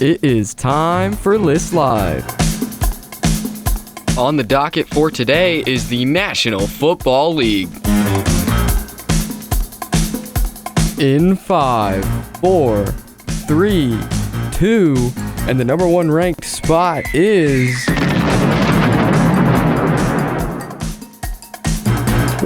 It is time for List Live. On the docket for today is the National Football League. In 5, 4, 3, 2, and the number one ranked spot is...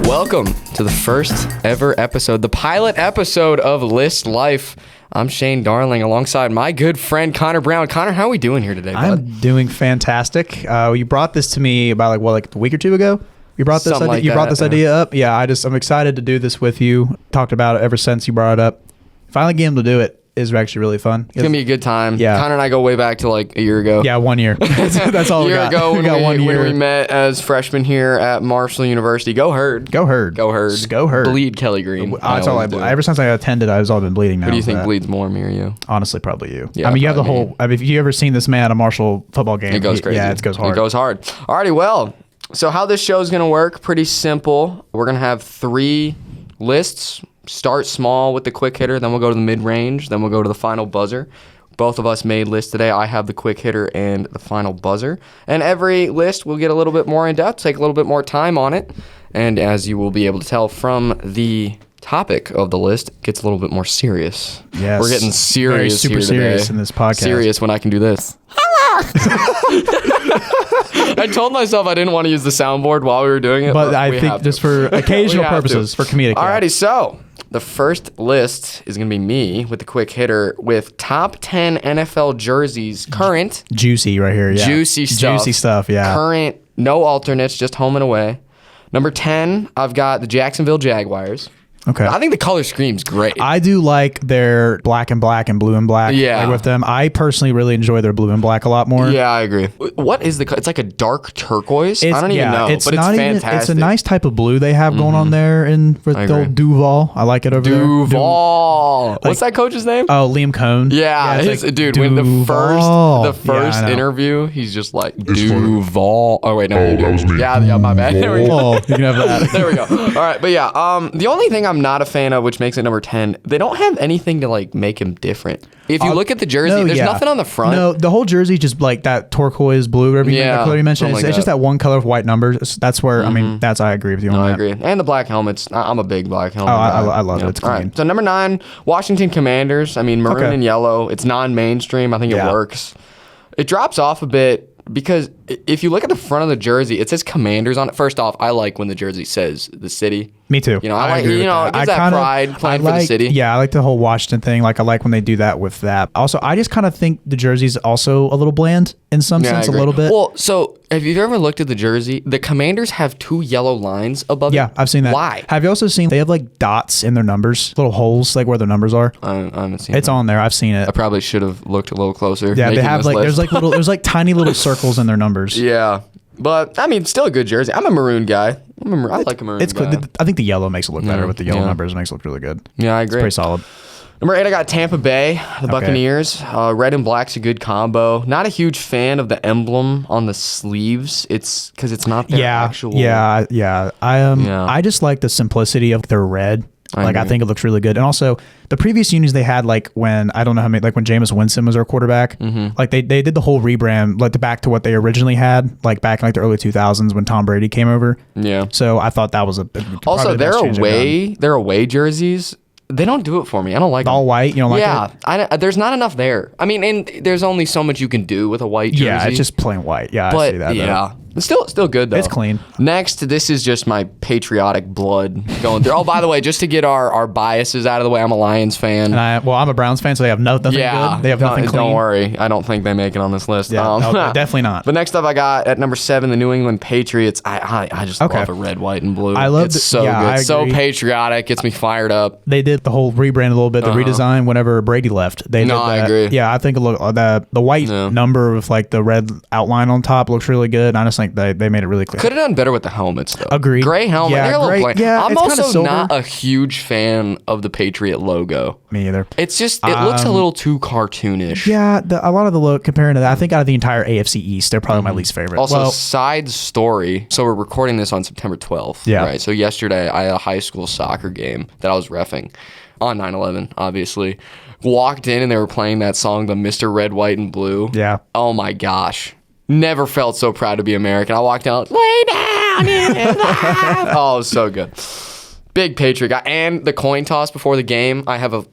Welcome to the first ever episode, the pilot episode of List Life. I'm Shane Darling alongside my good friend Connor Brown. Connor, how are we doing here today, bud? I'm doing fantastic. You brought this to me about a week or two ago? You brought this idea, brought this idea up? Yeah, I'm excited to do this with you. Talked about it ever since you brought it up. Finally getting to do it is actually really fun. It's going to be a good time. Yeah. Connor and I go way back to like a year ago. Yeah, 1 year. That's all we got. A year ago we got 1 year. when we met as freshmen here at Marshall University. Go Herd. Go Herd. Go Herd. Just go Herd. Bleed Kelly Green. That's all ever since I attended, I've all been bleeding now. Who do you think bleeds more, me or you? Honestly, probably you. Yeah, I mean, you have the whole... if you ever seen this man at a Marshall football game... It goes crazy. Yeah, it goes hard. It goes hard. Alrighty, well, so how this show is going to work, pretty simple. We're going to have 3 lists. Start small with the quick hitter, then we'll go to the mid-range, then we'll go to the final buzzer. Both of us made lists today. I have the quick hitter and the final buzzer. And every list will get a little bit more in-depth, take a little bit more time on it. And as you will be able to tell from the topic of the list, it gets a little bit more serious. Yes. We're getting serious super here today. serious in this podcast. Serious when I can do this. I told myself I didn't want to use the soundboard while we were doing it. But I think just for occasional purposes, for comedic. Alrighty, so the first list is going to be me with the quick hitter with top 10 NFL jerseys, current. Juicy right here, yeah. Juicy stuff, yeah. Current, no alternates, just home and away. Number 10, I've got the Jacksonville Jaguars. Okay. I think the color scheme's great. I do like their black and black and blue and black. Yeah. With them. I personally really enjoy their blue and black a lot more. Yeah, I agree. What is it's like a dark turquoise? I don't even know, but it's fantastic. It's a nice type of blue they have going on there with the old Duval. I like it over there. Duval. What's that coach's name? Oh, Liam Cohn. Yeah, dude, when the first interview, he's just like, Duval. Oh, wait, no. That was me. Yeah, my bad. There we go. You can have that. There we go. All right, but yeah, the only thing I'm not a fan of, which makes it number 10, they don't have anything to like make him different. If you look at the jersey, there's nothing on the front. No, the whole jersey just like that turquoise blue, whatever that color you mentioned. It's just that one color of white numbers. That's where I agree with you on that. I agree. And the black helmets. I'm a big black helmet. I love it. It's clean. All right. So number 9, Washington Commanders. I mean, maroon and yellow. It's non-mainstream. I think it works. It drops off a bit because if you look at the front of the jersey, it says Commanders on it. First off, I like when the jersey says the city. Me too. You know, I like, it gives that pride playing for the city. Yeah, I like the whole Washington thing. Like, I like when they do that with that. Also, I just kind of think the jersey's also a little bland in some sense, a little bit. Well, so have you ever looked at the jersey? The Commanders have 2 yellow lines above it. Yeah, I've seen that. Why? Have you also seen they have like dots in their numbers, little holes like where their numbers are? I haven't seen it. It's on there. I've seen it. I probably should have looked a little closer. Yeah, they have like there's like tiny little circles in their numbers. Yeah. But I mean, still a good jersey. I'm a maroon guy. I like a maroon. It's guy. cool. I think the yellow makes it look better with the yellow numbers. It makes it look really good. Yeah, I agree. It's pretty solid. Number 8, I got Tampa Bay, the Buccaneers. Red and black's a good combo. Not a huge fan of the emblem on the sleeves. It's because it's not their actual. Yeah. I just like the simplicity of their red. I think it looks really good. And also the previous unions they had, like when, I don't know how many, like when Jameis Winston was our quarterback, like they did the whole rebrand, like back to what they originally had, like back in like the early 2000s when Tom Brady came over. Yeah. So I thought that was also their away jerseys. They don't do it for me. I don't like all white. You don't like it? Yeah, there's not enough there. I mean, and there's only so much you can do with a white jersey. Yeah, it's just plain white. Yeah, but I see that. Yeah, it's still good though. It's clean. Next, this is just my patriotic blood going through. Oh, by the way, just to get our biases out of the way, I'm a Lions fan. And I'm a Browns fan, so they have nothing good. They have nothing clean. Don't worry. I don't think they make it on this list. Yeah, definitely not. But next up, I got at number 7, the New England Patriots. I just love a red, white, and blue. It's so good. So patriotic. Gets me fired up. They did the whole rebrand a little bit, the redesign whenever Brady left. I agree. Yeah, I think the white number with like the red outline on top looks really good. I just think they made it really clear. Could have done better with the helmets though. Agreed. Gray helmet. Yeah, they're a little plain. Yeah, I'm also not a huge fan of the Patriot logo. Me either. It's just it looks a little too cartoonish. Yeah, a lot of the look comparing to that. I think out of the entire AFC East, they're probably my least favorite. Also, side story. So we're recording this on September 12th. Yeah. Right. So yesterday I had a high school soccer game that I was reffing on 9/11, obviously. walked in and they were playing that song, the Mr. Red, White, and Blue. Yeah. Oh my gosh. Never felt so proud to be American. I walked down, lay down in life. Oh, it was so good. Big Patriot guy. And the coin toss before the game, I have a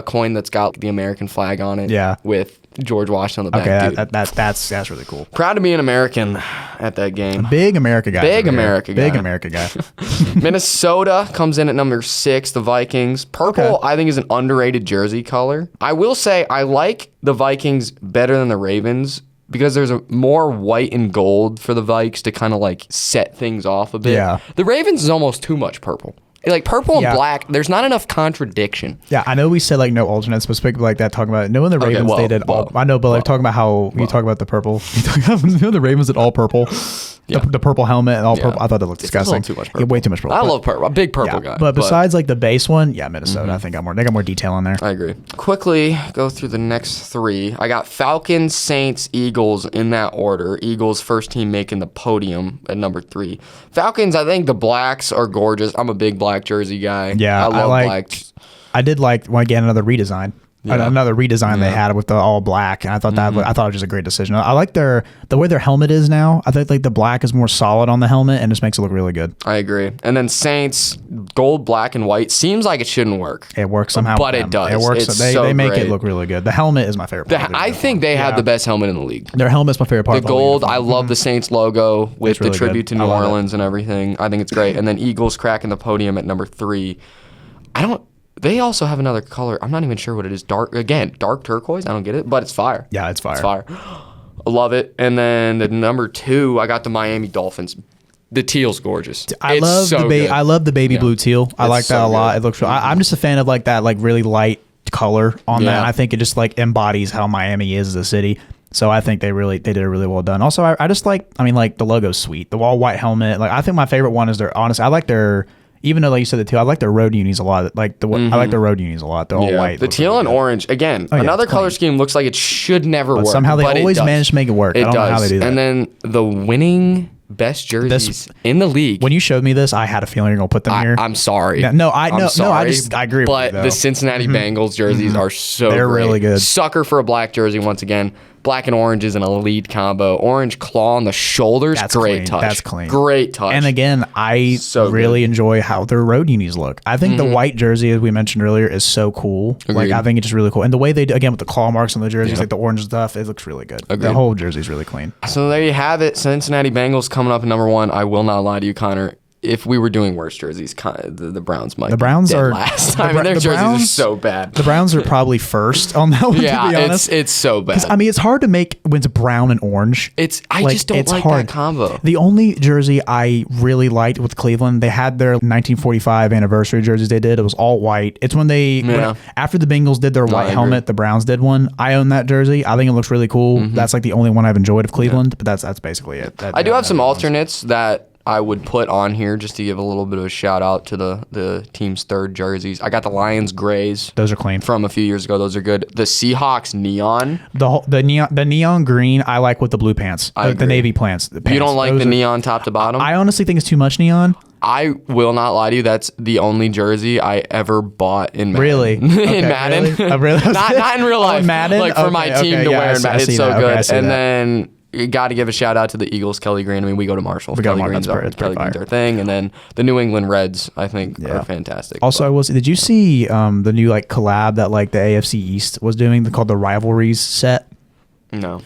coin that's got the American flag on it. Yeah. With George Washington on the back. Okay, that's really cool. Proud to be an American at that game. Big America guy. Big America guy. Big America guy. Minnesota comes in at number 6, the Vikings. Purple, I think, is an underrated jersey color. I will say I like the Vikings better than the Ravens because there's more white and gold for the Vikes to kind of like set things off a bit. Yeah. The Ravens is almost too much purple. Like purple and black, there's not enough contradiction. Yeah, I know we said like no alternates, but speaking like that, talking about it. No, in the Ravens they did all. I know, but like talking about how you talk about the purple. You know, the Ravens did all purple. Yeah. The purple helmet and all purple. I thought that looked disgusting. It's a little too much purple. Yeah, way too much purple. I love purple. I'm a big purple guy. But besides like the base one, Minnesota. I think they got more detail in there. I agree. Quickly go through the next 3. I got Falcons, Saints, Eagles in that order. Eagles first team making the podium at number 3. Falcons, I think the blacks are gorgeous. I'm a big black jersey guy. Yeah, I love black. I did like again another redesign. Yeah. Another redesign they had with the all black, and I thought that I thought it was just a great decision. I like the way their helmet is now. I think like the black is more solid on the helmet and just makes it look really good. I agree. And then Saints, gold, black, and white seems like it shouldn't work. It works somehow, but it does. It works. They make it look really good. The helmet is my favorite part. I think they have the best helmet in the league. Their helmet's my favorite part. The gold, I love the Saints logo with really the tribute good. to New Orleans and everything. I think it's great. And then Eagles cracking the podium at number 3. They also have another color. I'm not even sure what it is. Dark turquoise. I don't get it, but it's fire. Yeah, it's fire. It's fire. I love it. And then the number 2, I got the Miami Dolphins. The teal's gorgeous. I love the baby blue teal. I like that a lot. It looks. I'm just a fan of like that, like really light color on that. And I think it just like embodies how Miami is as a city. So I think they did it really well done. Also, I just like the logo's sweet. The all white helmet. Like I think my favorite one is I like their. Even though, like you said, the teal, I like their road unis a lot. I like the road unis a lot. They're all white. The teal and orange, again, another color scheme looks like it should never work. Somehow they always manage to make it work. I don't know how they do that. And then the winning best jerseys in the league. When you showed me this, I had a feeling you're gonna put them here. I'm sorry. I agree. But with you, the Cincinnati Bengals jerseys are they're great. Really good. Sucker for a black jersey once again. Black and orange is an elite combo. Orange claw on the shoulders, great touch. That's clean. Great touch. And again, I really enjoy how their road unis look. I think the white jersey, as we mentioned earlier, is so cool. Agreed. Like I think it's just really cool. And the way they do, again with the claw marks on the jerseys, like the orange stuff, it looks really good. Agreed. The whole jersey's really clean. So there you have it. Cincinnati Bengals coming up at number 1. I will not lie to you, Connor. If we were doing worse jerseys, the Browns might. The Browns be dead are last time. Their jerseys are so bad. The Browns are probably first on that one. Yeah, to be honest. it's so bad. I mean, it's hard to make when it's brown and orange. I just don't like that combo. The only jersey I really liked with Cleveland, they had their 1945 anniversary jerseys. They did. It was all white. It's when after the Bengals did their white helmet, the Browns did one. I own that jersey. I think it looks really cool. That's like the only one I've enjoyed of Cleveland. But that's basically it. I do have some alternates that I would put on here just to give a little bit of a shout out to the team's 3rd jerseys. I got the Lions grays. Those are clean from a few years ago. Those are good. The Seahawks neon. The neon green I like with the blue pants. The navy pants. You don't like the neon top to bottom? I honestly think it's too much neon. I will not lie to you. That's the only jersey I ever bought in Madden. Really? In Madden. Really? not in real life. In Madden? Like for my team to wear in Madden. It's so good. And then you got to give a shout out to the Eagles, Kelly Green. I mean, we go to Marshall. Kelly Green's our thing. And then the New England Reds, I think, are fantastic. Also, I will say, did you see the new collab that the AFC East was doing called the Rivalries set? No.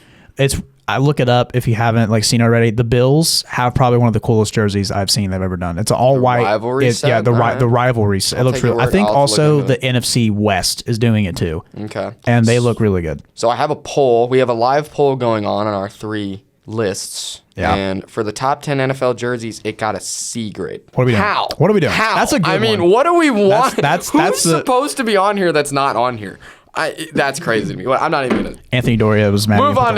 I look it up if you haven't seen already. The Bills have probably one of the coolest jerseys I've seen they've ever done. It's all white. Rivalry set? Yeah, the rivalry set. It looks really. I think also the NFC West is doing it too. Okay. And they look really good. So I have a poll. We have a live poll going on our 3 lists. Yeah. And for the top 10 NFL jerseys, it got a C grade. What are we doing? How? What are we doing? How? That's a good one. What do we want? Who's supposed to be on here that's not on here? That's crazy to me. I'm not even gonna. Anthony Doria was mad. Move on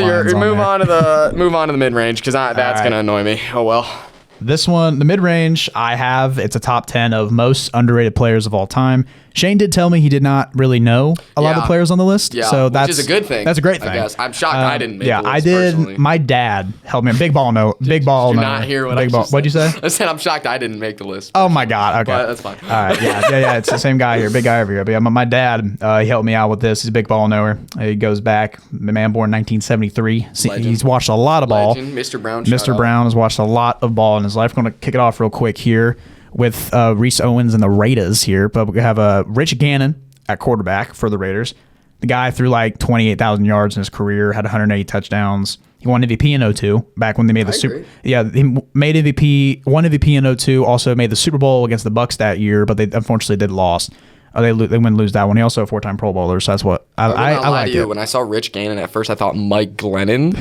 to the mid range because that's gonna annoy me. Oh well. This one, the mid-range, it's a top 10 of most underrated players of all time. Shane did tell me he did not really know a lot of the players on the list. Yeah, so which is a good thing. That's a great thing. I guess. I'm shocked I didn't make the list I did. Personally. My dad helped me. Big ball no. Big ball no. Not hear what I just What'd you say? I said I'm shocked I didn't make the list. Oh my God. Okay. But that's fine. All right. Yeah. It's the same guy here. Big guy over here. But yeah, my dad, he helped me out with this. He's a big ball knower. He goes back. The man born 1973. He's watched a lot of ball. Legend. Mr. Brown. Mr. Brown has watched a lot of ball in his life. I'm going to kick it off real quick here with Reese Owens and the Raiders here. But we have Rich Gannon at quarterback for the Raiders. The guy threw like 28,000 yards in his career, had 180 touchdowns. He won MVP in 02 back when they made the Super. Yeah, he made MVP, won MVP in 02. Also made the Super Bowl against the Bucs that year, but they unfortunately did lost. They wouldn't lose that one. He also a 4-time Pro Bowler, so that's what I like. When I saw Rich Gannon at first, I thought Mike Glennon.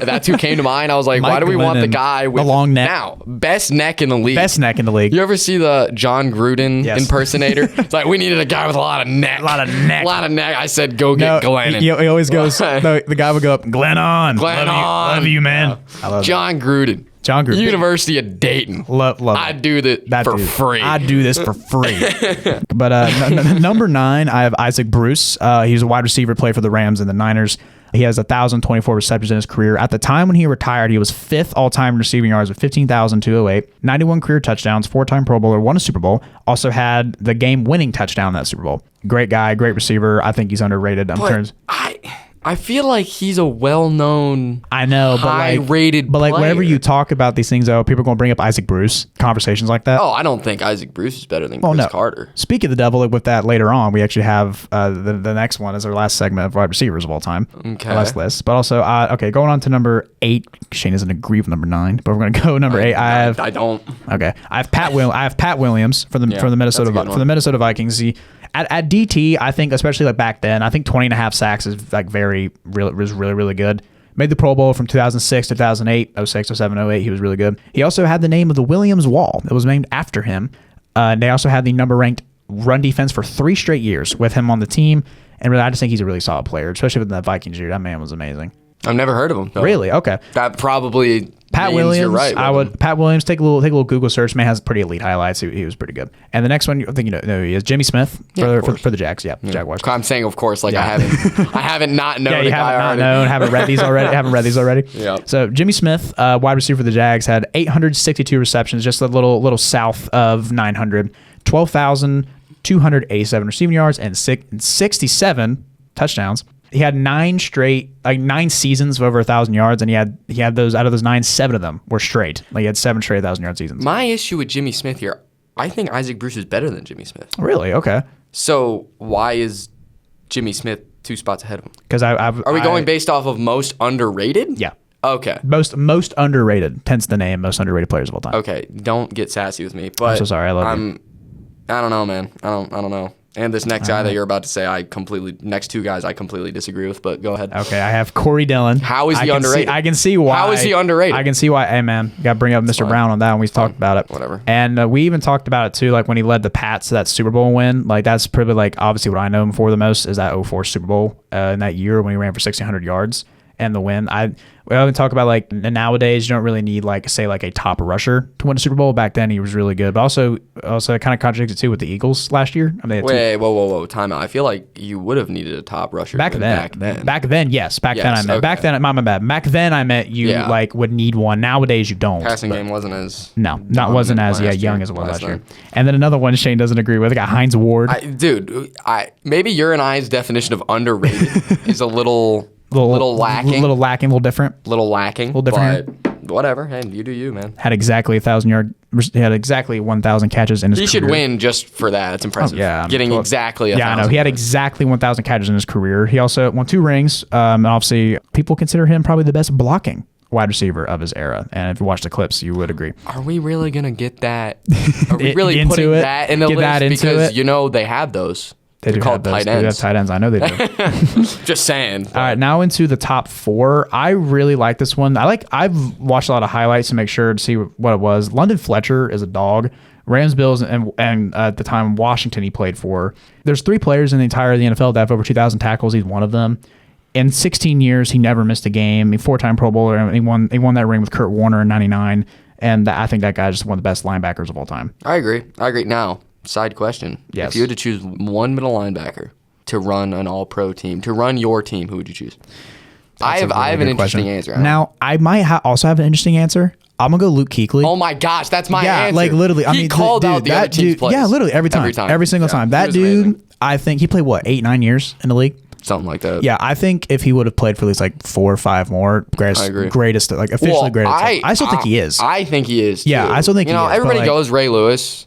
That's who came to mind. I was like, why do we want the guy with the long neck? Now, best neck in the league. Best neck in the league. You ever see the John Gruden impersonator? It's like, we needed a guy with a lot of neck. A lot of neck. A lot of neck. I said, go get Glennon. He always goes, the guy would go up, Glenn on. Love you, man. I love John Gruden. John Gruden. University of Dayton. Love I'd do that for free. I'd do this for free. But number 9, I have Isaac Bruce. He's a wide receiver, played for the Rams and the Niners. He has 1,024 receptions in his career. At the time when he retired, he was 5th all-time receiving yards with 15,208, 91 career touchdowns, 4-time Pro Bowler, won a Super Bowl. Also had the game-winning touchdown in that Super Bowl. Great guy, great receiver. I think he's underrated. I feel like he's a well-known, high-rated But player. whenever you talk about these things, though, people are going to bring up Isaac Bruce, conversations like that. Oh, I don't think Isaac Bruce is better than Chris Carter. Speak of the devil, with that later on, we actually have the next one as our last segment of wide receivers of all time. Okay. Last list. But also, going on to number 8. Shane doesn't agree with number 9, but we're going to go number 8. I don't. Okay. I have Pat Williams from the Minnesota Vikings. At DT, I think, especially like back then, I think 20.5 sacks is like really, really good. Made the Pro Bowl from 2006 to 2008, 06, 07, 08. He was really good. He also had the name of the Williams Wall. It was named after him. They also had the number-ranked run defense for 3 straight years with him on the team. And really, I just think he's a really solid player, especially with the Vikings year. That man was amazing. I've never heard of him. Though. Really? Okay. That probably Pat means Williams. You're right. Pat Williams. Take a little Google search. Man has pretty elite highlights. He was pretty good. And the next one, I think you know who he is. Jimmy Smith for the Jags. Yeah, Jaguars. I'm saying, of course, like I haven't not known. Yeah, you haven't not known. Haven't read these already. Yeah. So Jimmy Smith, wide receiver for the Jags, had 862 receptions, just a little south of 900, 12,287 receiving yards, and 67 touchdowns. He had 9 seasons of over 1,000 yards, and he had those out of those 9, 7 of them were straight. Like he had 7 straight 1,000-yard seasons. My issue with Jimmy Smith here, I think Isaac Bruce is better than Jimmy Smith. Really? Okay. So why is Jimmy Smith 2 spots ahead of him? Because are we going based off of most underrated? Yeah. Okay. Most underrated, hence the name, most underrated players of all time. Okay. Don't get sassy with me. But I'm so sorry. I love you. I don't know, man. I don't know. And this next guy that you're about to say, next 2 guys I completely disagree with, but go ahead. Okay, I have Corey Dillon. How is he underrated? I can see why. How is he underrated? I can see why. Hey, man, got to bring up Mr. Brown on that one. We've talked about it. Whatever. And we even talked about it, too, like when he led the Pats to that Super Bowl win. Like, that's probably, like, obviously what I know him for the most is that 04 Super Bowl in that year when he ran for 1,600 yards and the win. We often talk about, like, nowadays you don't really need, like, say, like a top rusher to win a Super Bowl. Back then he was really good. But also it kind of contradicted, too, with the Eagles last year. I mean, whoa, time out. I feel like you would have needed a top rusher back then. Back then, yes. Back then I meant. Okay. Back then, my bad. Back then I meant you, like, would need one. Nowadays you don't. Passing game wasn't as... wasn't as young as it was last year. And then another one Shane doesn't agree with. I got Hines Ward. Maybe your and I's definition of underrated is a little lacking. A little different. But whatever. Hey, you do you, man. Had exactly 1,000 catches in his career. He should win just for that. It's impressive. Getting exactly 1,000. Yeah, I know. He had exactly 1,000 catches in his career. He also won 2 rings. And obviously, people consider him probably the best blocking wide receiver of his era. And if you watch the clips, you would agree. Are we really going to get that? Are we really putting that in the list? Because, they have those. They do have those. They have tight ends. I know they do. Just saying. All right, now into the top 4. I really like this one. I've watched a lot of highlights to make sure to see what it was. London Fletcher is a dog. Rams, Bills, and at the time Washington he played for. There's 3 players in the entire of the NFL that have over 2,000 tackles. He's one of them. In 16 years, he never missed a game. He's 4-time Pro Bowler. He won that ring with Kurt Warner in '99. And I think that guy's just one of the best linebackers of all time. I agree. Now, side question. Yes. If you had to choose one middle linebacker to run an all-pro team, to run your team, who would you choose? I have an interesting answer. Now, I might also have an interesting answer. I'm gonna go Luke Kuechly. Oh my gosh, that's my answer. Like literally, I mean, called out the other team's plays. Yeah, literally every single time. That dude, amazing. I think he played 8-9 years in the league, something like that. Yeah, I think if he would have played for at least like 4 or 5 more, greatest, like officially greatest. I still think he is. I think he is. Too. Yeah, I still think he is. Everybody goes Ray Lewis.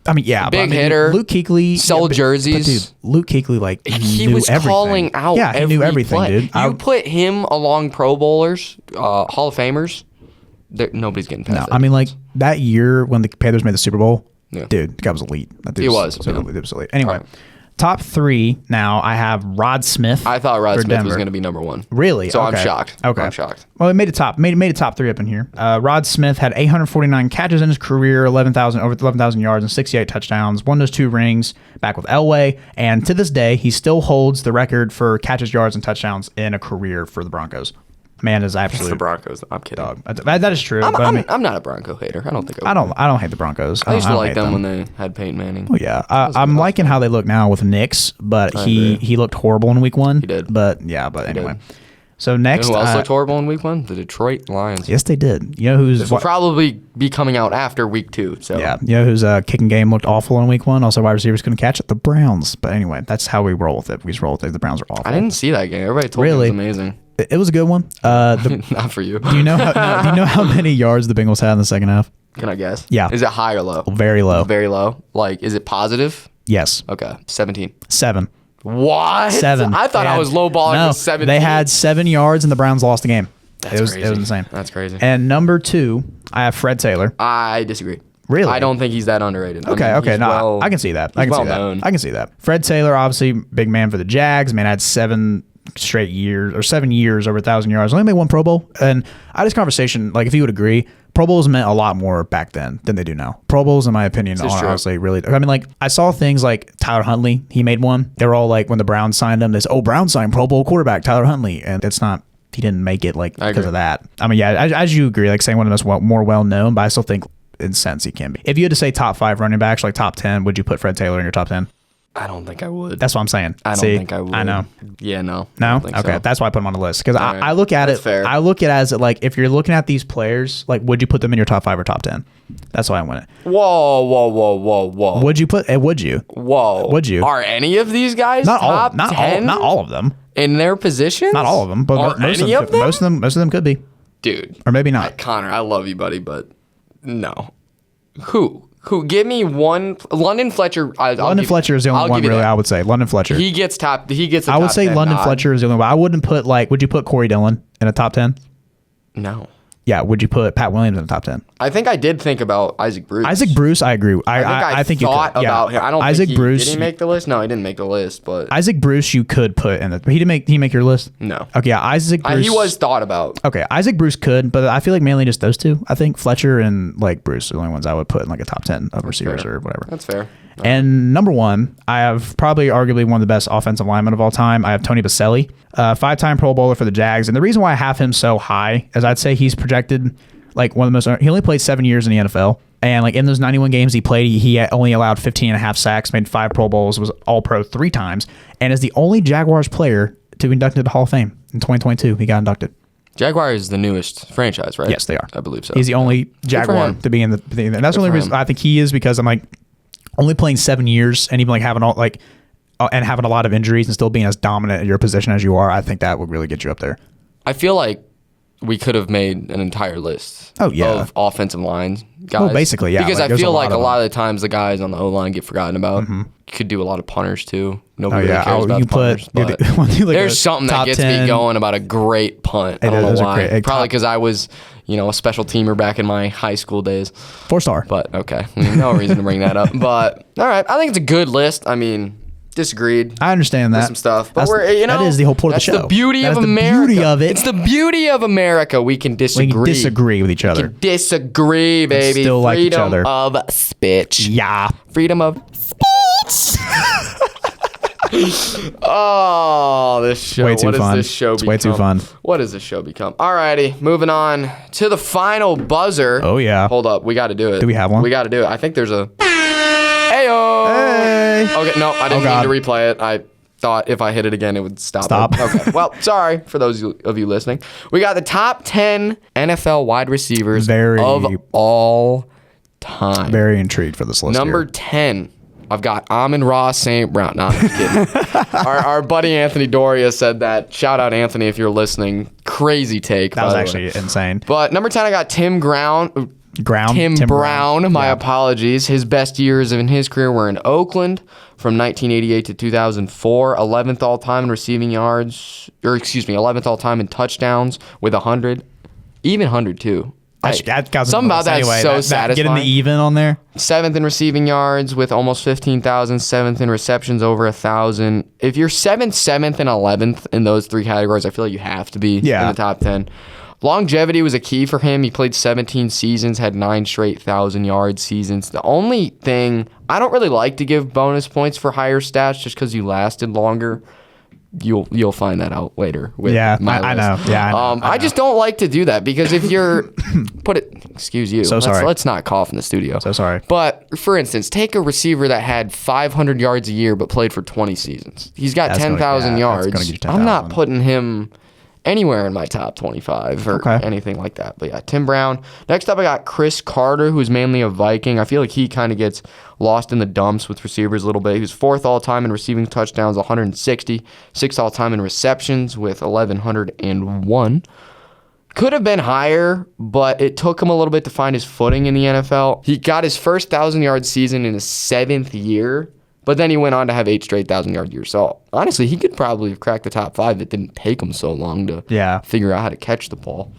I mean, yeah, big hitter. Luke Kuechly sell jerseys. But dude, Luke Kuechly, like he knew was everything. Calling out. Yeah, he knew everything, play. dude. You put him along Pro Bowlers, Hall of Famers. Nobody's getting past that. I mean, like that year when the Panthers made the Super Bowl, yeah. Dude, the guy was elite. He was. Elite. Anyway, right. Top 3 now. I have Rod Smith. I thought Rod Smith was going to be number 1. Really? So okay. I'm shocked. Okay. I'm shocked. Well, it made a top 3 up in here. Rod Smith had 849 catches in his career, over 11,000 yards and 68 touchdowns. Won those 2 rings back with Elway, and to this day, he still holds the record for catches, yards, and touchdowns in a career for the Broncos. Man is absolutely the Broncos. I'm kidding. Dog. That is true. I'm not a Bronco hater. I don't think I don't hate the Broncos. I used to like them when they had Peyton Manning. Oh yeah, I'm liking how they look now with Nix, but he looked horrible in week 1. He did. But anyway. So next, who else looked horrible in week 1? The Detroit Lions. Yes, they did. You know who's this will probably be coming out after week 2. So yeah, you know whose kicking game looked awful in week 1. Also, wide receivers couldn't catch it. The Browns. But anyway, that's how we roll with it. We just roll with it. The Browns are awful. I didn't see that game. Everybody told me it was amazing. It was a good one. Not for you. Do you know how many yards the Bengals had in the second half? Can I guess? Yeah. Is it high or low? Very low. Very low. Like, is it positive? Yes. Okay. 17. 7. What? 7. I thought I was lowballing with 17. They had 7 yards and the Browns lost the game. It was insane. That's crazy. And number 2, I have Fred Taylor. I disagree. Really? I don't think he's that underrated. Okay. No, I can see that. I can see that. Fred Taylor, obviously, big man for the Jags. Man, had 7 straight years or 7 years over 1,000 yards. Only made 1 Pro Bowl. And I had this conversation, like if you would agree, Pro Bowls meant a lot more back then than they do now. Pro Bowls, in my opinion, are honestly really. I mean, like I saw things like Tyler Huntley. He made one. They were all like when the Browns signed him. They said, "Oh, Browns signed Pro Bowl quarterback Tyler Huntley," and it's not. He didn't make it like because of that. I mean, yeah, as you agree, like saying one of the most more well known, but I still think in sense he can be. If you had to say top 5 running backs, like top 10, would you put Fred Taylor in your top 10? I don't think I would. That's what I'm saying. I don't think I would. I know. Yeah, no. No? I don't think okay. So. That's why I put him on the list. Because right. I look at That's it. Fair. I look at it as like if you're looking at these players, like would you put them in your top 5 or top 10? That's why I went it. Whoa. Would you put? Would you? Whoa. Would you? Are any of these guys not top all? Not 10 all? Not all of them. In their positions? Not all of them, but most of them could be. Dude. Or maybe not. Connor, I love you, buddy, but no. Who? Give me one. London Fletcher. London Fletcher is the only one, really, I would say. London Fletcher. He gets top. I would say London Fletcher is the only one. I wouldn't put, like, would you put Corey Dillon in a top 10? No. Yeah, would you put Pat Williams in the top 10? I think I did think about Isaac Bruce. Isaac Bruce, I agree. I think you could. About him. I don't Isaac think Bruce, did he make the list? No, he didn't make the list, but Isaac Bruce you could put in the. He did he make your list? No. Okay, yeah, Isaac Bruce. He was thought about. Okay, Isaac Bruce could, but I feel like mainly just those two. I think Fletcher and like Bruce are the only ones I would put in like a top 10 of receivers or whatever. That's fair. And number 1, I have probably arguably one of the best offensive linemen of all time. I have Tony Baselli, 5-time Pro Bowler for the Jags. And the reason why I have him so high is I'd say he's projected like one of the most. He only played 7 years in the NFL. And like in those 91 games he played, he only allowed 15 and a half sacks, made 5 Pro Bowls, was all pro 3 times, and is the only Jaguars player to be inducted to the Hall of Fame in 2022. He got inducted. Jaguar is the newest franchise, right? Yes, they are. I believe so. He's the only Jaguar to be in the thing. And that's the only reason I think he is, because I'm like only playing 7 years and even like having all like and having a lot of injuries and still being as dominant at your position as you are. I think that would really get you up there. I feel like we could have made an entire list of offensive line guys. Well, basically, yeah. Because I feel like a lot of the times the guys on the O-line get forgotten about. Mm-hmm. You could do a lot of punters, too. Nobody really cares about the punters. But there's something that gets me going about a great punt. I don't know why. Probably because I was, a special teamer back in my high school days. 4-star. But, okay. No reason to bring that up. But, all right. I think it's a good list. I mean... Disagreed. I understand that. Some stuff, but that is the whole point of the show. That's the beauty of America. Beauty of it. It's the beauty of America. We can disagree. We can disagree with each other. We can disagree, baby. Still like each other. Freedom of speech. Yeah. Freedom of speech. Oh, this show. Way too what fun. Does this show it's become? way too fun. What does this show become? Alrighty, moving on to the final buzzer. Oh, yeah. Hold up, we got to do it. Do we have one? We got to do it. I think there's a. Heyo! Hey! Okay, no, I didn't mean to replay it. I thought if I hit it again, it would stop. It. Okay, well, sorry for those of you listening. We got the top 10 NFL wide receivers of all time. Very intrigued for this list. Number here. 10. I've got Amon-Ra St. Brown. No, I'm just kidding. our buddy Anthony Doria said that. Shout out, Anthony, if you're listening. Crazy take. That was actually insane. But number 10, I got Tim Brown. Tim Brown. My apologies. His best years in his career were in Oakland from 1988 to 2004. 11th all-time in receiving yards. 11th all-time in touchdowns with 100. Even 100, too. Something about that anyway, is so satisfying. Getting the even on there. 7th in receiving yards with almost 15,000. 7th in receptions over 1,000. If you're 7th, and 11th in those three categories, I feel like you have to be in the top 10. Longevity was a key for him. He played 17 seasons, had 9 straight 1,000-yard seasons. The only thing, I don't really like to give bonus points for higher stats just because you lasted longer. You'll find that out later. With I know. Yeah, I know. I just don't like to do that because if you're excuse you. Sorry. Let's not cough in the studio. So sorry. But for instance, take a receiver that had 500 yards a year but played for 20 seasons. He's got 10,000 yards. That's gonna get you 10,000. I'm not putting him anywhere in my top 25 or anything like that. But yeah, Tim Brown. Next up, I got Chris Carter, who's mainly a Viking. I feel like he kind of gets lost in the dumps with receivers a little bit. He was 4th all-time in receiving touchdowns, 160. 6th all-time in receptions with 1,101. Could have been higher, but it took him a little bit to find his footing in the NFL. He got his first 1,000-yard season in his 7th year, but then he went on to have 8 straight 1,000-yard years. So honestly, he could probably have cracked the top 5. It didn't take him so long to figure out how to catch the ball.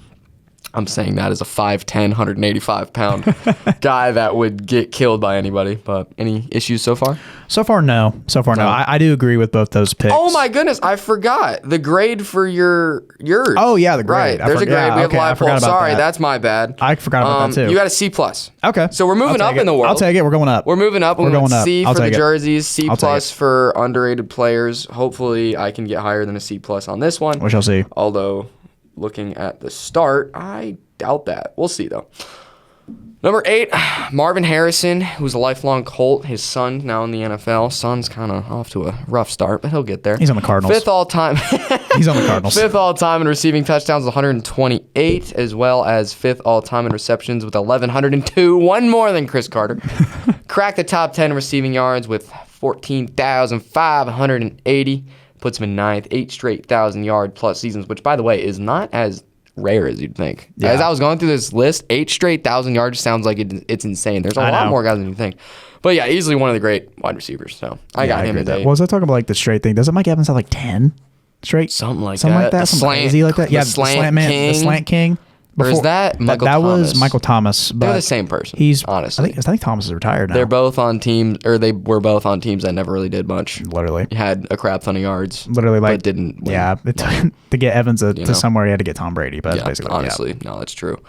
I'm saying that as a 5'10", 185-pound guy that would get killed by anybody. But any issues so far? So far, no. I do agree with both those picks. Oh, my goodness. I forgot. The grade for yours. Oh, yeah, the grade. Right. There's a grade. We have live poll. Sorry, that's my bad. I forgot about that, too. You got a C+. Okay. So we're moving up in the world. I'll take it. We're going up. We're moving up. We're going up. C for the jerseys, C+ for underrated players. Hopefully, I can get higher than a C+ on this one. We shall see. Although, looking at the start, I doubt that. We'll see, though. Number 8, Marvin Harrison, who's a lifelong Colt. His son now in the NFL. Son's kind of off to a rough start, but he'll get there. He's on the Cardinals. 5th all-time. He's on the Cardinals. 5th all-time in receiving touchdowns, 128, as well as 5th all-time in receptions with 1,102. One more than Chris Carter. Cracked the top 10 receiving yards with 14,580. Puts him in 9th. 8 straight 1,000-yard plus seasons, which, by the way, is not as rare as you'd think. Yeah. As I was going through this list, 8 straight 1,000 yards sounds like it's insane. There's a lot more guys than you think. But yeah, easily one of the great wide receivers. So I got him at 8. Was I talking about like the straight thing? Doesn't Mike Evans have like 10 straight? Something like that. The Something crazy like that. Yeah, the slant man, the slant king. Before, or is that Michael Thomas? That was Michael Thomas. But they're the same person. Honestly. I think Thomas is retired now. They're both on teams, or they were both on teams that never really did much. Literally. He had a crap ton of yards. Literally, but didn't win. Yeah, to get Evans to somewhere, he had to get Tom Brady. But basically, honestly, no, that's true.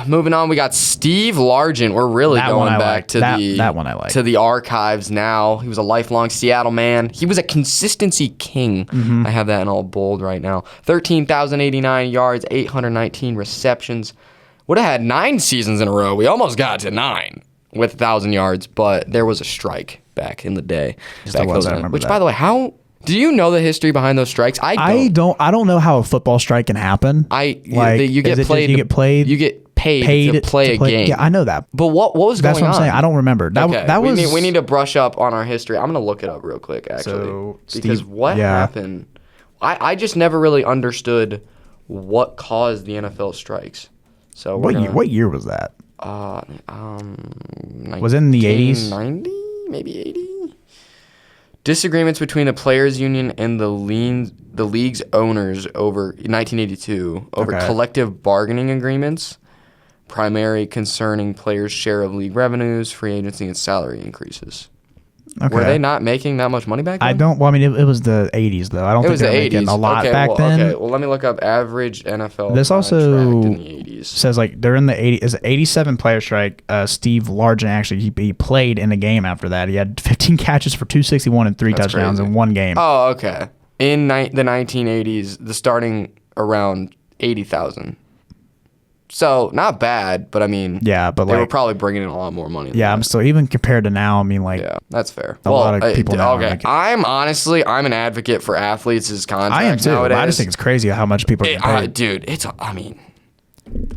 Moving on, we got Steve Largent. We're really going back to that one I like. To the archives now. He was a lifelong Seattle man. He was a consistency king. Mm-hmm. I have that in all bold right now. 13,089 yards, 819 receptions. Would have had 9 seasons in a row. We almost got to 9 with 1,000 yards, but there was a strike back in the day. Which, by the way, how... Do you know the history behind those strikes? I don't know how a football strike can happen. You get paid to play a game. Yeah, I know that. But what was going on? That's what I'm saying. I don't remember. We need to brush up on our history. I'm going to look it up real quick, actually. What happened? I just never really understood what caused the NFL strikes. So what year was that? Was it in the 80s? 90, maybe 80. Disagreements between the players' union and the league's owners over 1982 over collective bargaining agreements, primary concerning players' share of league revenues, free agency, and salary increases. Okay. Were they not making that much money back then? Well, I mean, it was the 80s, though. I don't think they were making a lot back then. Okay, well, let me look up average NFL This also in the 80s. Says, like, they're in the 80s. It's an 87 player strike. Steve Largent, actually, he played in the game after that. He had 15 catches for 261 and 3 touchdowns in one game. Oh, okay. In the 1980s, the starting around 80,000. So not bad, but I mean, yeah, but they were probably bringing in a lot more money. Yeah, I'm still, even compared to now, I mean, like, yeah, that's fair. A lot of people now. Okay, I'm an advocate for athletes' contracts. I am too. Nowadays. I just think it's crazy how much people get paid. Dude, I mean,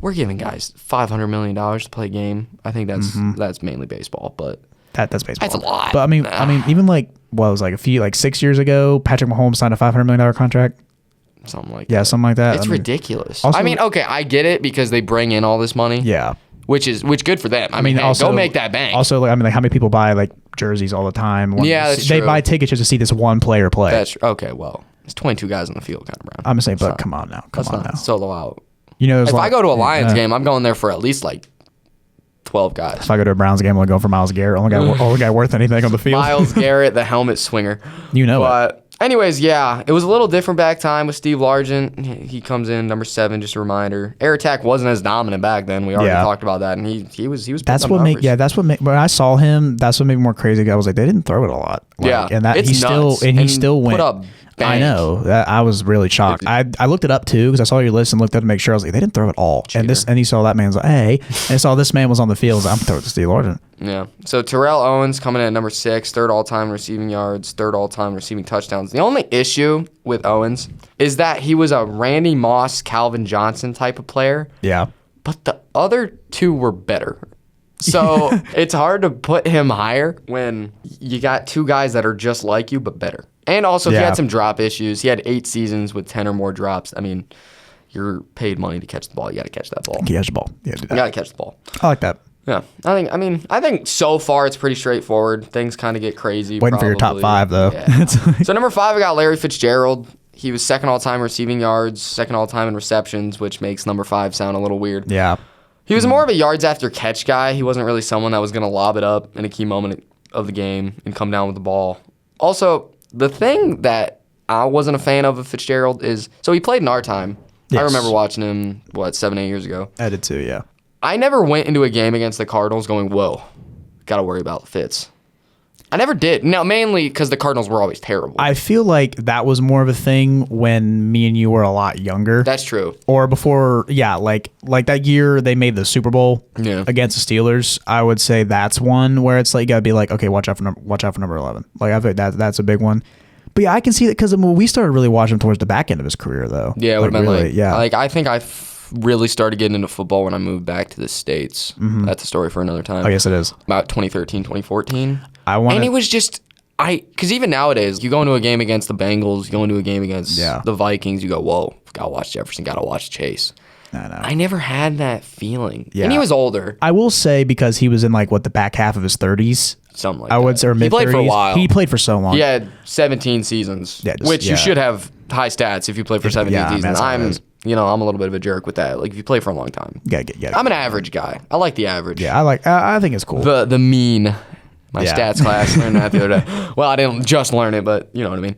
we're giving guys $500 million to play a game. I think that's mainly baseball, but that's baseball. That's a lot. But I mean, even like, well, it was like 6 years ago, Patrick Mahomes signed a $500 million contract. Something like something like that. It's ridiculous. Also, I mean, okay, I get it because they bring in all this money. Yeah. Which good for them. I mean, also, go make that bank. Also, like, I mean, like, how many people buy like jerseys all the time? That's true. They buy tickets just to see this one player play. That's okay. Well, it's 22 guys on the field, kind of Brown. I'm saying, but come on now, come on now. Solo out. You know, if I go to a Lions game, I'm going there for at least like 12 guys. If I go to a Browns game, I'm going for Myles Garrett. Only guy worth anything on the field. Myles Garrett, the helmet swinger. But anyways, yeah, it was a little different back time with Steve Largent. He comes in number 7, just a reminder. Air attack wasn't as dominant back then. We already talked about that, and he was. That's what made. Yeah, that's what made. When I saw him, that's what made me more crazy. I was like, they didn't throw it a lot. Like, and that he still went. Put up. Bank. I know. I was really shocked. I looked it up too because I saw your list and looked up to make sure. I was like, they didn't throw it all. Cheater. And he saw that man's like, hey, and I saw this man was on the field. I was like, I'm throwing it to Steve Largent. Yeah. So Terrell Owens coming in at number 6, 3rd all-time receiving yards, 3rd all-time receiving touchdowns. The only issue with Owens is that he was a Randy Moss, Calvin Johnson type of player. Yeah. But the other 2 were better. So it's hard to put him higher when you got 2 guys that are just like you but better. And also, he had some drop issues. He had 8 seasons with 10 or more drops. I mean, you're paid money to catch the ball. You got to catch that ball. Catch the ball. Yeah, do that. You got to catch the ball. I like that. Yeah. I think so far it's pretty straightforward. Things kind of get crazy. Waiting for your top 5, though. Yeah. So number 5, I got Larry Fitzgerald. He was 2nd all-time receiving yards, 2nd all-time in receptions, which makes number 5 sound a little weird. Yeah. He was more of a yards after catch guy. He wasn't really someone that was going to lob it up in a key moment of the game and come down with the ball. Also, the thing that I wasn't a fan of Fitzgerald is, so he played in our time. Yes. I remember watching him, 7-8 years ago. I did too, yeah. I never went into a game against the Cardinals going, whoa, got to worry about Fitz. I never did. Now, mainly because the Cardinals were always terrible. I feel like that was more of a thing when me and you were a lot younger. That's true. Or before, like that year they made the Super Bowl against the Steelers. I would say that's one where it's like you gotta be like, okay, watch out for number 11. Like I think that's a big one. But yeah, I can see that because we started really watching him towards the back end of his career, though. Yeah, it would have been really, like I think I really started getting into football when I moved back to the States. Mm-hmm. That's a story for another time. Oh, yes, it is. About 2013, 2014. And it was just, because even nowadays, you go into a game against the Bengals, you go into a game against the Vikings, you go, whoa, gotta watch Jefferson, gotta watch Chase. I never had that feeling. Yeah. And he was older. I will say because he was in the back half of his 30s. Something like that. I would say, or mid-30s. He played for a while. He played for so long. He had 17 seasons, you should have high stats if you play for 17 seasons. I'm a little bit of a jerk with that. Like if you play for a long time. I'm an average guy. I like the average. Yeah, I think it's cool. The mean. My stats class learned that the other day. Well, I didn't just learn it, but you know what I mean.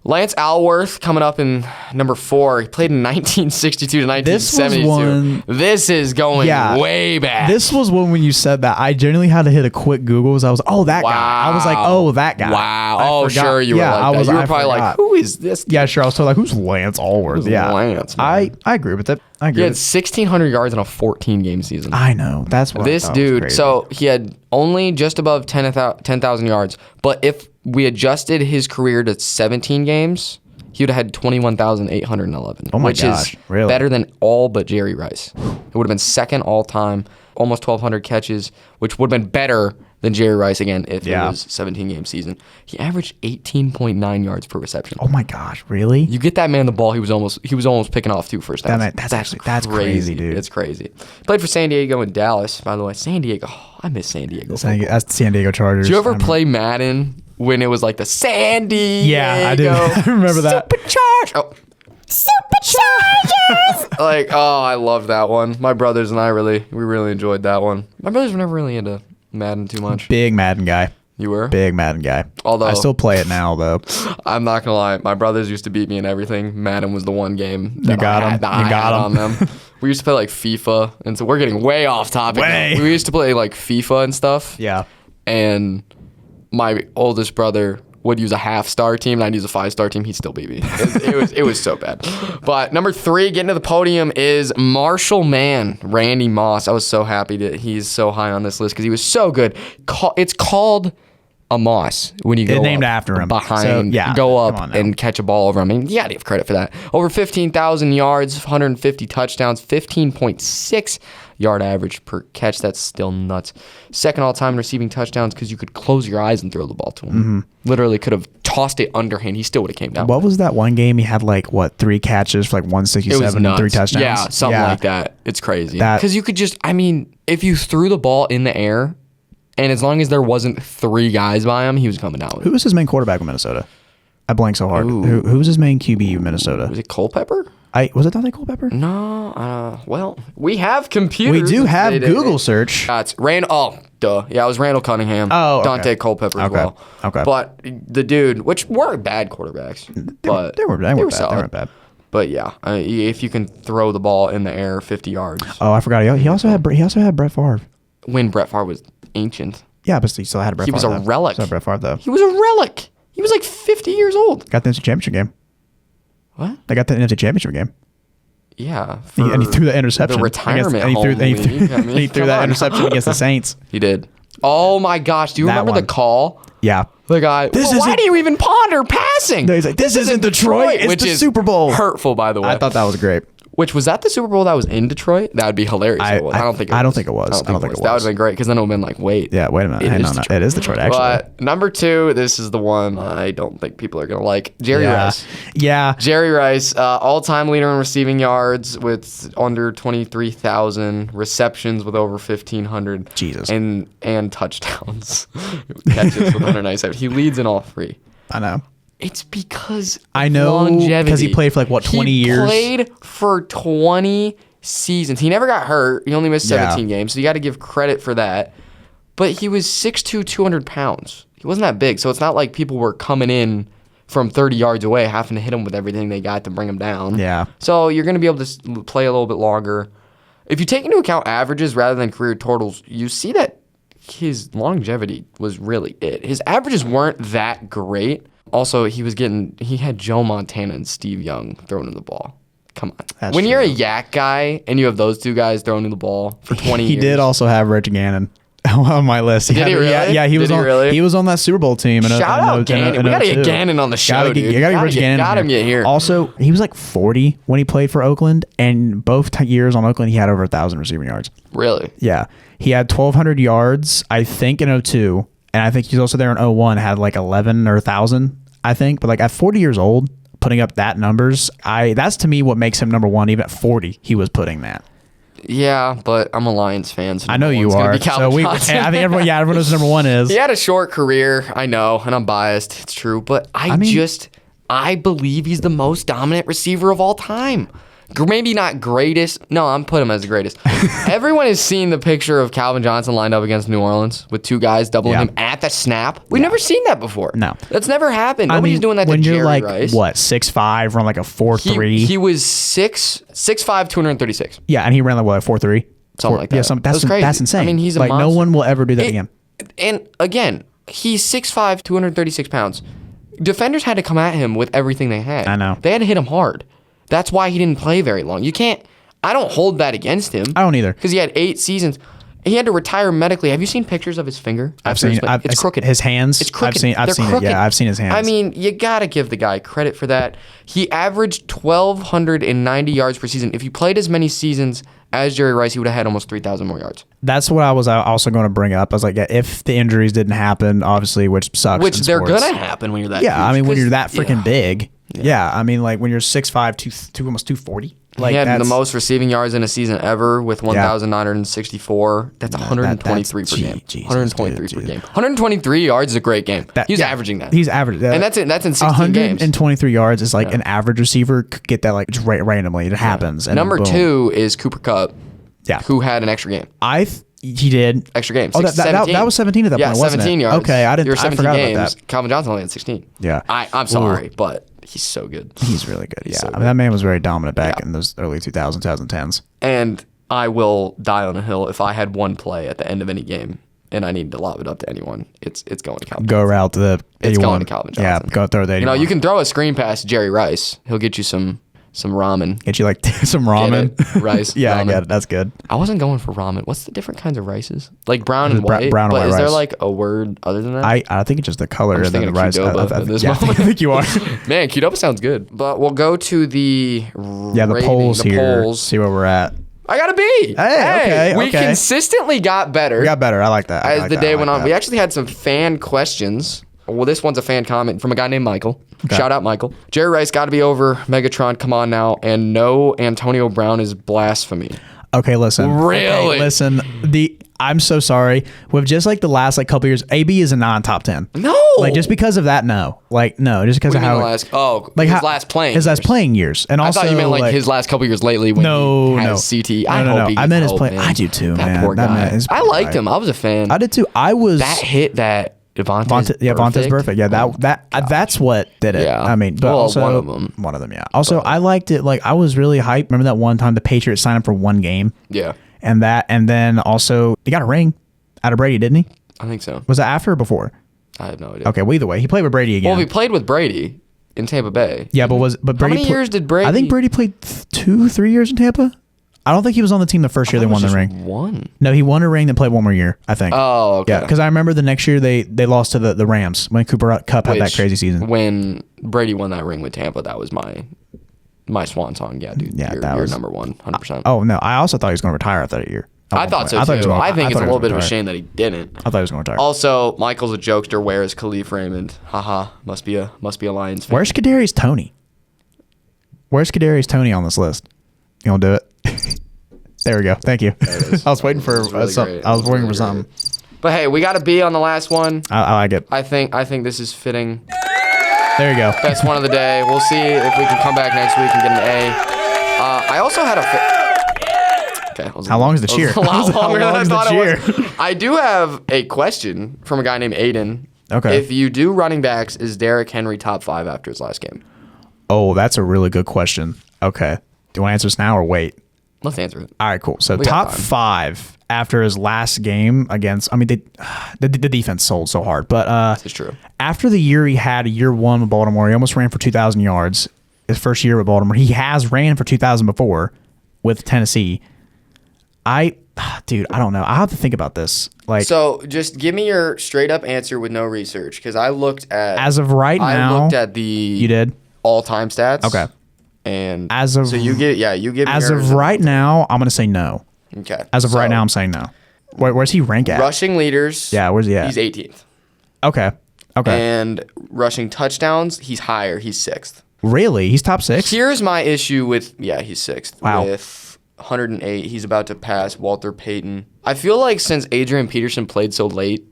Lance Alworth coming up in number 4. He played in 1962 to 1972. This is going way back. This was one when you said that. I genuinely had to hit a quick Google. I was like, that guy. I was like, that guy. Wow. Sure you were like that. You were probably like, who is this guy? Yeah, sure. I was totally like, who's Lance Alworth? Lance, man. I agree with it. He had 1,600 yards in a 14-game season. I know. That's what this dude. So he had only just above 10,000 yards. But if we adjusted his career to 17 games, he would have had 21,811. Oh my gosh, is better than all but Jerry Rice. It would have been 2nd all-time, almost 1,200 catches, which would have been better than Jerry Rice again if it was 17-game season. He averaged 18.9 yards per reception. Oh my gosh, really? You get that man the ball, he was almost picking off 2 first downs. That's crazy, dude. It's crazy. Played for San Diego and Dallas, by the way. San Diego. Oh, I miss San Diego. That's the San Diego Chargers. Did you ever play Madden when it was like the San Diego? Yeah, I did. I remember that. Superchargers! I love that one. My brothers and I we really enjoyed that one. My brothers were never really into Madden too much. Big Madden guy. You were? Big Madden guy. Although I still play it now, though. I'm not gonna lie, my brothers used to beat me in everything. Madden was the one game that You got I had, him. that I had on them. We used to play like FIFA, and so we're getting way off topic. Way. We used to play like FIFA and stuff. Yeah. And my oldest brother would use a half-star team, and I'd use a 5-star team. He'd still beat me. It was so bad. But number 3, getting to the podium, is Marshall Man, Randy Moss. I was so happy that he's so high on this list because he was so good. It's called a Moss when you go named up after him. behind, So, yeah, go come up on now. and catch a ball over him. I mean, you got to give credit for that. Over 15,000 yards, 150 touchdowns, 15.6 yard average per catch. That's still nuts. Second all-time in receiving touchdowns because you could close your eyes and throw the ball to him. Mm-hmm. Literally could have tossed it underhand. He still would have came down. What was that one game? He had like, 3 catches for like It was 167 nuts. and 3 touchdowns? Yeah, something like that. It's crazy. That- Because you could just, I mean, if you threw the ball in the air, and as long as there wasn't 3 guys by him, he was coming down with it. Who was his main quarterback in Minnesota? I blanked so hard. Who was his main QB in Minnesota? Was it Culpepper? Was it Dante Culpepper? No. Well, we have computers. We do have Google search. That's Randall. Oh, duh. Yeah, it was Randall Cunningham. Oh, okay. Dante Culpepper as well. Okay. But the dude, which weren't bad quarterbacks, but They were bad. solid. They weren't bad. But yeah, if you can throw the ball in the air 50 yards. Oh, I forgot. He also had Brett Favre. When Brett Favre was ancient. Yeah, but he still had a Brett He Favre. was a relic. Still had Brett Favre though. He was a relic. He was like 50 years old. Got the NFC Championship game. What? They got the NFC Championship game. Yeah. And he threw the interception. The retirement and he threw, home and he threw, league. I mean, he threw come that on. interception against the Saints. He did. Oh my gosh. Do you That remember the one. call? Yeah. The guy, why do you even ponder passing? No, he's like, this isn't Detroit. It's which the is Super Bowl. Hurtful, by the way. I thought that was great. Which was that the Super Bowl that was in Detroit? That would be hilarious. I don't think it was. I don't think it was. That would have been great because then it would have been like, wait. Yeah, wait a minute. It is No, Detroit. it is Detroit, actually. But number 2, this is the one I don't think people are going to like. Jerry Rice. Yeah. Jerry Rice, all-time leader in receiving yards with under 23,000, receptions with over 1,500. Jesus. And touchdowns. Catches with under 97. He leads in all 3. I know. It's because I know, longevity. because he played for like, what, 20 years? He played for 20 seasons. He never got hurt. He only missed 17 games, so you got to give credit for that. But he was 6'2", 200 pounds. He wasn't that big, so it's not like people were coming in from 30 yards away having to hit him with everything they got to bring him down. Yeah. So you're going to be able to play a little bit longer. If you take into account averages rather than career totals, you see that his longevity was really it. His averages weren't that great. Also, he had Joe Montana and Steve Young throwing him the ball. Come on. That's when true. you're a yak guy and you have those 2 guys throwing you the ball for 20 years. He did also have Reggie Gannon on my list. Did he really? Yeah, he was on that Super Bowl team. Shout out Gannon. We got to get Gannon on the show, dude. You got to get Reggie Gannon. Got him here. Also, he was like 40 when he played for Oakland, and both years on Oakland, he had over 1,000 receiving yards. Really? Yeah. He had 1,200 yards, I think, in 02, and I think he's also there in 01, had like 11 or 1,000, I think. But like at 40 years old, putting up that numbers, that's to me what makes him number 1. Even at 40, he was putting that. Yeah, but I'm a Lions fan. So I know you are. So I think everyone knows number 1 is. He had a short career. I know, and I'm biased. It's true, but I believe he's the most dominant receiver of all time. Maybe not greatest. No, I'm putting him as the greatest. Everyone has seen the picture of Calvin Johnson lined up against New Orleans with 2 guys doubling him at the snap. We've never seen that before. No. That's never happened. Nobody's doing that to Jerry Rice. When you're like, what, 6'5", run like a 4.3? He was 6'5", 236. Yeah, and he ran like, what, 4.3? Something like that. Yeah, That's crazy. That's insane. I mean, he's a like, monster. no one will ever do that again. And again, he's 6'5", 236 pounds. Defenders had to come at him with everything they had. I know. They had to hit him hard. That's why he didn't play very long. I don't hold that against him. I don't either. Because he had 8 seasons. He had to retire medically. Have you seen pictures of his finger? I've seen it. It's crooked. His hands. It's crooked. I've seen it. Yeah, I've seen his hands. I mean, you got to give the guy credit for that. He averaged 1,290 yards per season. If he played as many seasons as Jerry Rice, he would have had almost 3,000 more yards. That's what I was also going to bring up. I was like, yeah, if the injuries didn't happen, obviously, which sucks. Which they're going to happen when you're that Yeah, huge, I mean, when you're that freaking big. Yeah, I mean, like when you're 6'5", almost 240. Like, he had the most receiving yards in a season ever with 1,964. That's 123 per game. 123 per game. 123 yards is a great game. He's averaging that. He's averaging that. And that's in 16 games. 123 yards is like an average receiver could get that like randomly. It happens. And Number boom. 2 is Cooper Kupp. Yeah. Who had an extra game. He did. Extra games. Oh, that was 17 at that point, wasn't 17 it? yards. Okay, I There were 17 forgot games. about that. Calvin Johnson only had 16. Yeah. I'm sorry, but he's so good. He's really good. Yeah. so I mean, that man was very dominant back in those early 2000s, 2010s. And I will die on a hill if I had one play at the end of any game and I need to lob it up to anyone. It's going to Calvin. Go route to the 81. It's going to Calvin Johnson. Yeah, go throw the 81. You can throw a screen pass to Jerry Rice. He'll get you some ramen. Get you like some ramen. Get it? Rice. Yeah, ramen. I get it. That's good. I wasn't going for ramen. What's the different kinds of rices? Like brown and white. Brown and but white is there rice. like a word other than that? I think it's just the color and then the rice. Qdoba at this I moment. think you are. Man, Qdoba sounds good. But we'll go to the the polls here. Polls. See where we're at. I got a B. Hey, we consistently got better. We got better. I like that. As the day went on. We actually had some fan questions. Well, this one's a fan comment from a guy named Michael. Okay. Shout out, Michael. Jerry Rice got to be over. Megatron, come on now. And no, Antonio Brown is blasphemy. Okay, listen. Really? Okay, listen. I'm so sorry. With just like the last like couple years, AB is a non-top 10. No. Like just because of that, no. Like no, just because of how his last playing. His last playing years, and also I thought you meant like his last couple years lately when he has CT. I hope he gets I meant his play. man. I do too, that man. Poor guy. I liked him. I was a fan. I did too. I was that hit that. Vontae's perfect. Yeah, that's what did it. Yeah. I mean, but also one of them. Yeah. Also, I liked it. Like I was really hyped. Remember that one time the Patriots signed him for one game? Yeah. And then also he got a ring out of Brady, didn't he? I think so. Was it after or before? I have no idea. Okay, well either way, he played with Brady again. Well, he played with Brady in Tampa Bay. Yeah, but Brady? How many years did Brady? I think Brady played 2-3 years in Tampa. I don't think he was on the team the first year they won the ring. One. No, he won a ring, then played one more year, I think. Oh, okay. Yeah, because I remember the next year they lost to the Rams when Cooper Kupp had that crazy season. When Brady won that ring with Tampa, that was my swan song. Yeah, dude. Yeah, you're number one, 100%. Oh, no. I also thought he was going to retire after that year. I thought so, too. I think it's a little bit of a shame that he didn't. I thought he was going to retire. Also, Michael's a jokester. Where is Khalif Raymond? Haha. Must be a Lions fan. Where's Kadarius Toney? Where's Kadarius Toney on this list? You want to do it? There we go. Thank you. I was waiting for something. I was waiting for something. But hey, we got a B on the last one. I like it. I think this is fitting. There you go. Best one of the day. We'll see if we can come back next week and get an A. I also had a. Okay. How long is the cheer? A lot longer than I thought it was. I do have a question from a guy named Aiden. Okay. If you do running backs, is Derrick Henry top 5 after his last game? Oh, that's a really good question. Okay. Do you want to answer this now or wait? Let's answer it. All right, cool. So top 5 after his last game against. I mean, the defense sold so hard, but it's true. After the year he had, year 1 with Baltimore, he almost ran for 2,000 yards. His first year with Baltimore, he has ran for 2,000 before with Tennessee. Dude, I don't know. I have to think about this. So just give me your straight up answer with no research, because I looked at as of right now. I looked at you did all time stats. Okay. And so you give me as of right now, I'm gonna say no. Okay. As of right now, I'm saying no. Where's he rank at? Rushing leaders. Yeah, where's he at? He's 18th. Okay. And rushing touchdowns, he's higher. He's 6th. Really? He's top 6? Here's my issue with he's 6th. Wow. With 108, he's about to pass Walter Payton. I feel like since Adrian Peterson played so late,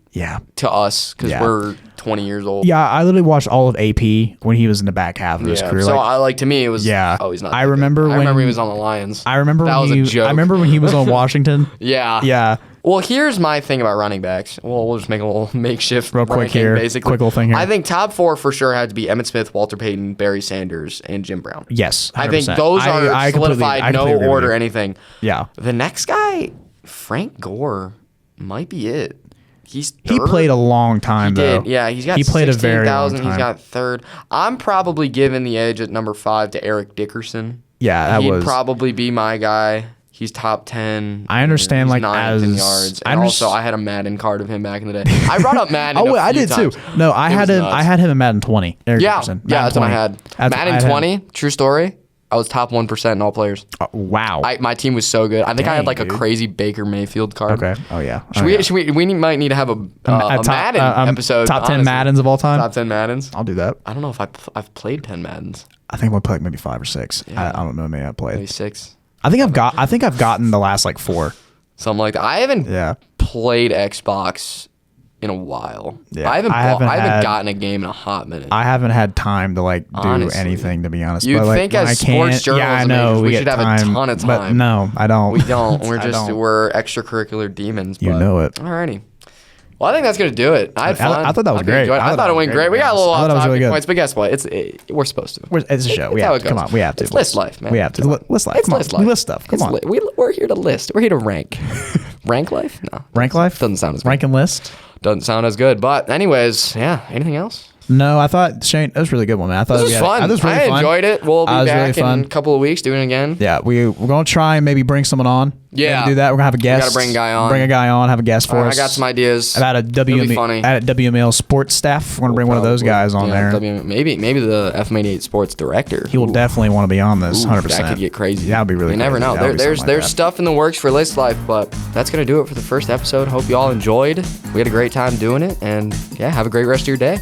to us, because we're 20 years old. Yeah, I literally watched all of AP when he was in the back half of his career. So to me it was. Yeah. Oh, he's not. I remember he was on the Lions. I remember that was a joke. I remember when he was on Washington. Yeah. Yeah. Well, here's my thing about running backs. Well, we'll just make a little makeshift real quick here. Basically. Quick little thing here. I think top 4 for sure had to be Emmitt Smith, Walter Payton, Barry Sanders, and Jim Brown. Yes, 100%. I think those are solidified, no order, anything. Yeah. The next guy, Frank Gore, might be it. He's third. He played a long time, though. Yeah, he played 16,000. He's got 3rd. I'm probably giving the edge at number 5 to Eric Dickerson. Yeah, He'd probably be my guy. He's top 10. I understand, he's 9th in yards. And also, I had a Madden card of him back in the day. I brought up Madden. I did times. too. No, I had him in Madden 20. Eric Dickerson. Yeah, that's 20. What I had. Madden 20, true story. I was top 1% in all players. Wow. My team was so good. I think I had like a crazy Baker Mayfield card. Okay. Oh, yeah. We might need to have a Madden episode. Top 10 Maddens of all time? Top 10 Maddens. I'll do that. I don't know if I've played 10 Maddens. I think I played maybe 5 or 6. Yeah. I don't know. Maybe I played. Maybe 6. I think I've gotten the last like 4. Something like that. I haven't played Xbox in a while. Yeah, I haven't gotten a game in a hot minute. I haven't had time to like do anything, to be honest. You'd but, like, think as sports journalism majors, we should have a ton of time. But no, I don't. We don't. We're extracurricular demons. You know it. Alrighty. Well, I think that's gonna do it. I had fun. I thought that was great. I thought it went great. We got a little off topic really points, but guess what? We're supposed to. It's a show. We have to. Come on, we have to. It's list life, man. We have to. List life. It's list life. We list stuff. Come on. We're here to list. We're here to rank. Rank life? No. Rank life doesn't sound as good. Rank and list doesn't sound as good. But anyways, yeah. Anything else? No, I thought Shane. That was a really good one, man. I thought this was fun. I enjoyed it. We'll be back in a couple of weeks doing it again. Yeah, we're gonna try and maybe bring someone on. Yeah, maybe do that. We're gonna have a guest. We gotta bring a guy on. Bring a guy on. Have a guest for us. I got some ideas. About a WMUL sports staff. We're gonna bring one of those guys on there. Maybe the FM88 sports director. He will definitely want to be on this. 100%. That could get crazy. That would be really. You never know. There's stuff in the works for List Life, but that's gonna do it for the first episode. Hope you all enjoyed. We had a great time doing it, and yeah, have a great rest of your day.